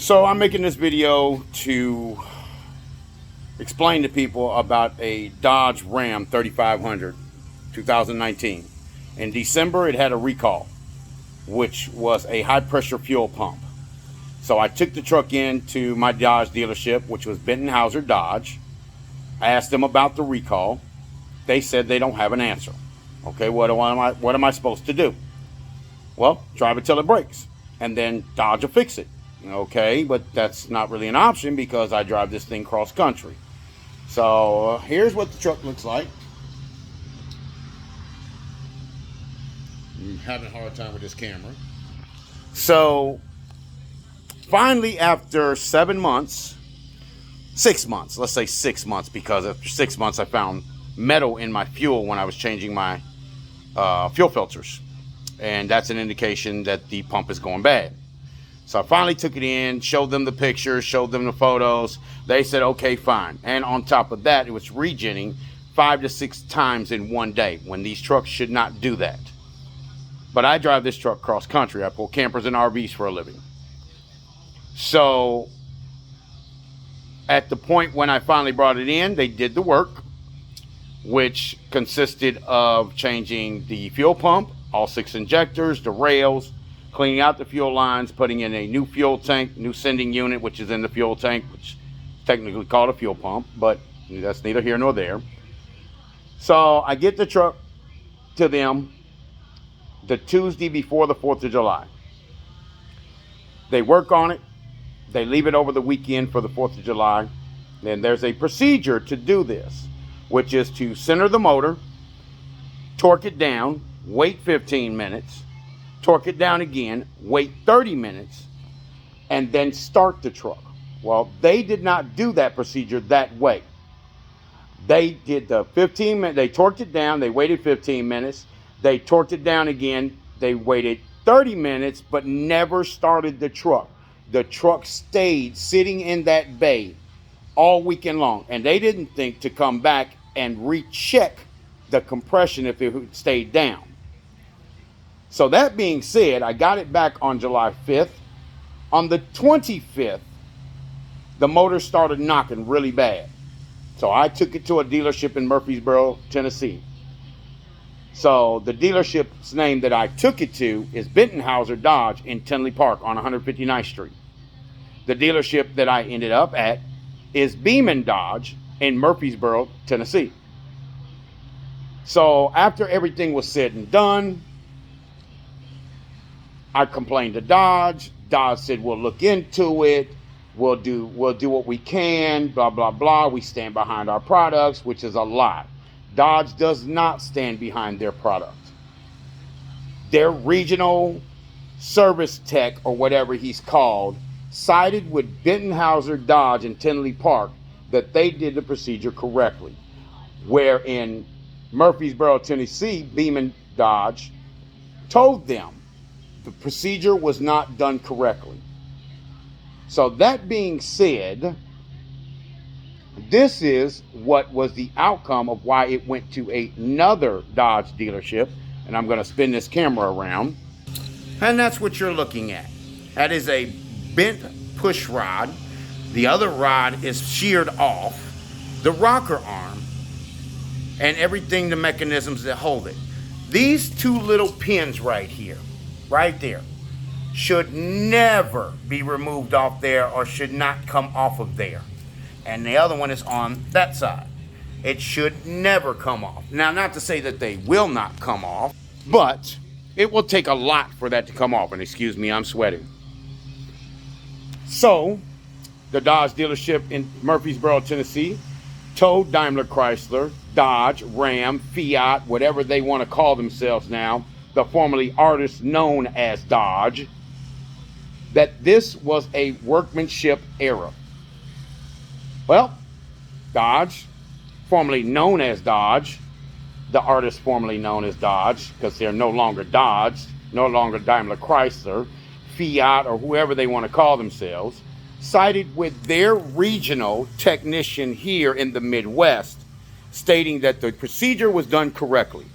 So I'm making this video to explain to people about a Dodge Ram 3500 2019. In December, it had a recall, which was a high pressure fuel pump. So I took the truck into my Dodge dealership, which was Bettenhausen Dodge. I asked them about the recall. They said they don't have an answer. Okay, what am I supposed to do? Well, drive it till it breaks, and then Dodge will fix it. Okay, but that's not really an option because I drive this thing cross country. So here's what the truck looks like. I'm having a hard time with this camera. So finally, after 7 months, 6 months, let's say 6 months, because after 6 months I found metal in my fuel when I was changing my fuel filters, and that's an indication that the pump is going bad. So I finally took it in, showed them the pictures, showed them the photos. They said, okay, fine. And on top of that, it was regenning 5 to 6 times in one day, when these trucks should not do that. But I drive this truck cross country. I pull campers and RVs for a living. So at the point when I finally brought it in, they did the work, which consisted of changing the fuel pump, all 6 injectors, the rails, cleaning out the fuel lines, putting in a new fuel tank, new sending unit, which is in the fuel tank, which is technically called a fuel pump, but that's neither here nor there. So I get the truck to them the Tuesday before the 4th of July. They work on it. They leave it over the weekend for the 4th of July. Then there's a procedure to do this, which is to center the motor, torque it down, wait 15 minutes, torque it down again, wait 30 minutes, and then start the truck. Well, they did not do that procedure that way. They did the 15 minutes, they torqued it down, they waited 15 minutes, they torqued it down again, they waited 30 minutes, but never started the truck. The truck stayed sitting in that bay all weekend long, and they didn't think to come back and recheck the compression if it stayed down. So that being said, I got it back on July 5th. On the 25th, the motor started knocking really bad. So I took it to a dealership in Murfreesboro, Tennessee. So the dealership's name that I took it to is Bettenhausen Dodge in Tinley Park on 159th Street. The dealership that I ended up at is Beeman Dodge in Murfreesboro, Tennessee. So after everything was said and done, I complained to Dodge. Dodge said, we'll look into it. We'll do what we can, blah, blah, blah. We stand behind our products, which is a lie. Dodge does not stand behind their product. Their regional service tech, or whatever he's called, sided with Bettenhausen Dodge in Tinley Park that they did the procedure correctly. Where in Murfreesboro, Tennessee, Beeman Dodge told them the procedure was not done correctly. So that being said, this is what was the outcome of why it went to another Dodge dealership. And I'm going to spin this camera around. And that's what you're looking at. That is a bent push rod. The other rod is sheared off. The rocker arm and everything, the mechanisms that hold it. These 2 little pins right here, right there, should never be removed off there, or should not come off of there. And the other one is on that side. It should never come off. Now, not to say that they will not come off, but it will take a lot for that to come off. And excuse me, I'm sweating. So the Dodge dealership in Murfreesboro, Tennessee, told Daimler Chrysler, Dodge, Ram, Fiat, whatever they want to call themselves now, the formerly artists known as Dodge, that this was a workmanship error. Well, Dodge, formerly known as Dodge, the artist formerly known as Dodge, because they're no longer Dodge, no longer Daimler Chrysler, Fiat, or whoever they want to call themselves, sided with their regional technician here in the Midwest, stating that the procedure was done correctly,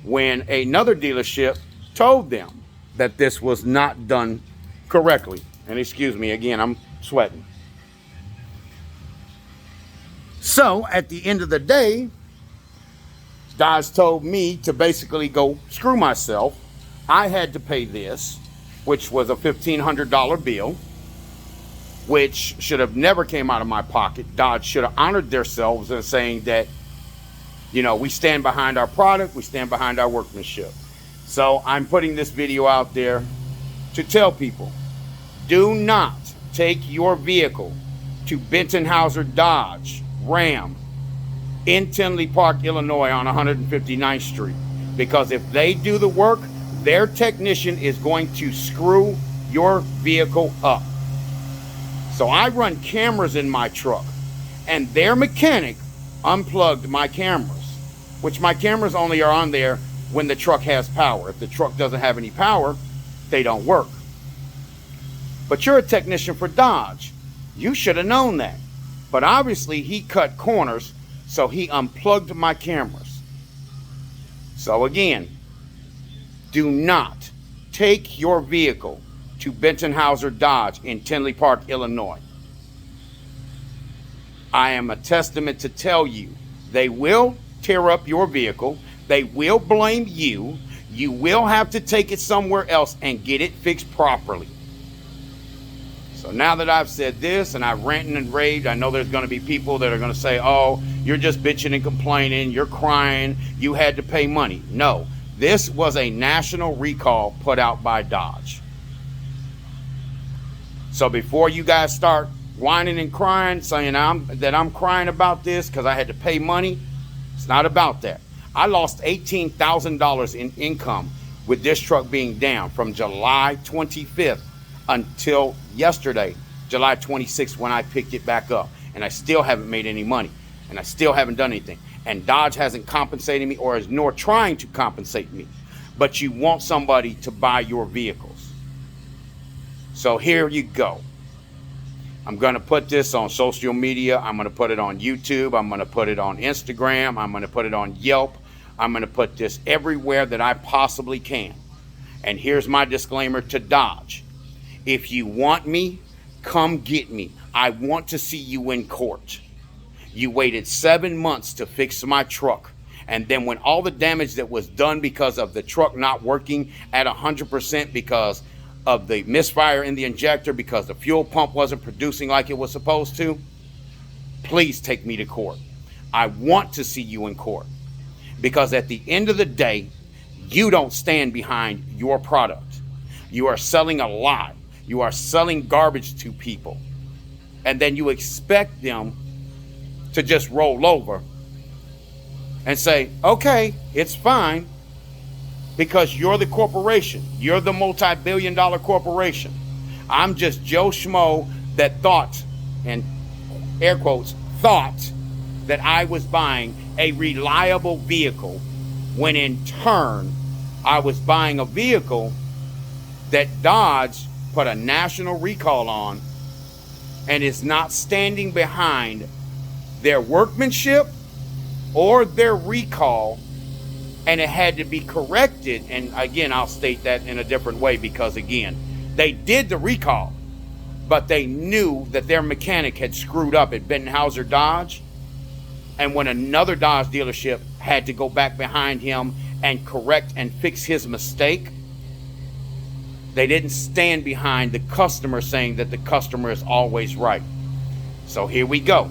when another dealership told them that this was not done correctly. And excuse me, again, I'm sweating. So at the end of the day, Dodge told me to basically go screw myself. I had to pay this, which was a $1,500 bill, which should have never came out of my pocket. Dodge should have honored themselves in saying that, you know, we stand behind our product, we stand behind our workmanship. So I'm putting this video out there to tell people, do not take your vehicle to Bettenhausen Dodge Ram in Tinley Park, Illinois on 159th Street. Because if they do the work, their technician is going to screw your vehicle up. So I run cameras in my truck, and their mechanic unplugged my cameras, which my cameras only are on there when the truck has power. If the truck doesn't have any power, they don't work. But you're a technician for Dodge. You should have known that. But obviously he cut corners, so he unplugged my cameras. So again, do not take your vehicle to Bettenhausen Dodge in Tinley Park, Illinois. I am a testament to tell you, they will tear up your vehicle. They will blame you. You will have to take it somewhere else and get it fixed properly. So now that I've said this and I've ranted and raved, I know there's going to be people that are going to say, oh, you're just bitching and complaining, you're crying, you had to pay money. No, this was a national recall put out by Dodge. So before you guys start whining and crying, saying that I'm crying about this because I had to pay money, it's not about that. I lost $18,000 in income with this truck being down from July 25th until yesterday, July 26th, when I picked it back up. And I still haven't made any money. And I still haven't done anything. And Dodge hasn't compensated me, or is nor trying to compensate me. But you want somebody to buy your vehicles. So here you go. I'm going to put this on social media. I'm going to put it on YouTube. I'm going to put it on Instagram. I'm going to put it on Yelp. I'm going to put this everywhere that I possibly can. And here's my disclaimer to Dodge. If you want me, come get me. I want to see you in court. You waited 7 months to fix my truck. And then when all the damage that was done because of the truck not working at 100% because of the misfire in the injector, because the fuel pump wasn't producing like it was supposed to, please take me to court. I want to see you in court. Because at the end of the day, you don't stand behind your product. You are selling a lie. You are selling garbage to people. And then you expect them to just roll over and say, okay, it's fine, because you're the corporation. You're the multi-billion-dollar corporation. I'm just Joe Schmo that thought, and air quotes, thought that I was buying a reliable vehicle, when in turn I was buying a vehicle that Dodge put a national recall on and is not standing behind their workmanship or their recall, and it had to be corrected. And again, I'll state that in a different way, because again, they did the recall, but they knew that their mechanic had screwed up at Bettenhausen Dodge. And when another Dodge dealership had to go back behind him and correct and fix his mistake, they didn't stand behind the customer, saying that the customer is always right. So here we go.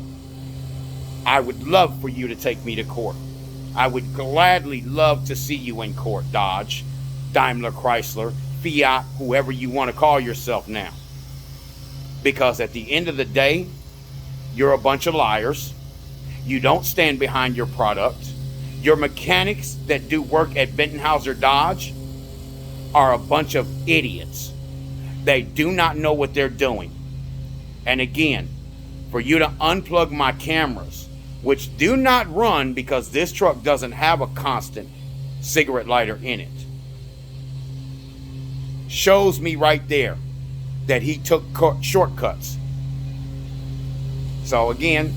I would love for you to take me to court. I would gladly love to see you in court, Dodge, Daimler, Chrysler, Fiat, whoever you want to call yourself now. Because at the end of the day, you're a bunch of liars. You don't stand behind your product. Your mechanics that do work at Bettenhausen Dodge are a bunch of idiots. They do not know what they're doing. And again, for you to unplug my cameras, which do not run because this truck doesn't have a constant cigarette lighter in it, shows me right there that he took shortcuts. So again,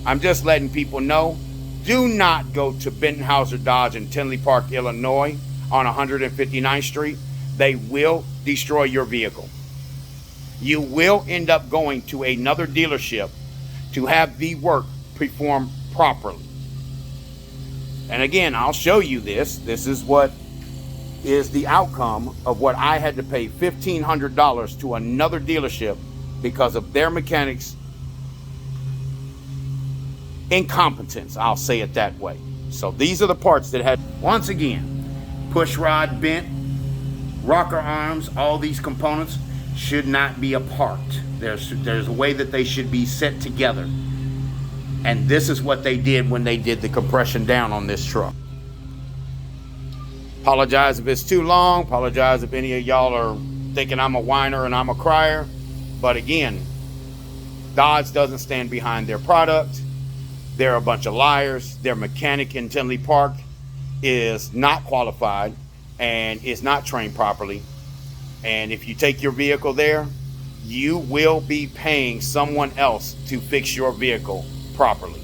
I'm just letting people know, do not go to Bettenhausen Dodge in Tinley Park, Illinois on 159th Street. They will destroy your vehicle. You will end up going to another dealership to have the work performed properly. And again, I'll show you this. This is what is the outcome of what I had to pay $1,500 to another dealership because of their mechanics' incompetence. I'll say it that way. So these are the parts that had, once again, push rod bent, rocker arms, all these components should not be apart. There's a way that they should be set together. And this is what they did when they did the compression down on this truck. Apologize if it's too long. Apologize if any of y'all are thinking I'm a whiner and I'm a crier. But again, Dodge doesn't stand behind their product. They're a bunch of liars. Their mechanic in Tinley Park is not qualified and is not trained properly. And if you take your vehicle there, you will be paying someone else to fix your vehicle properly.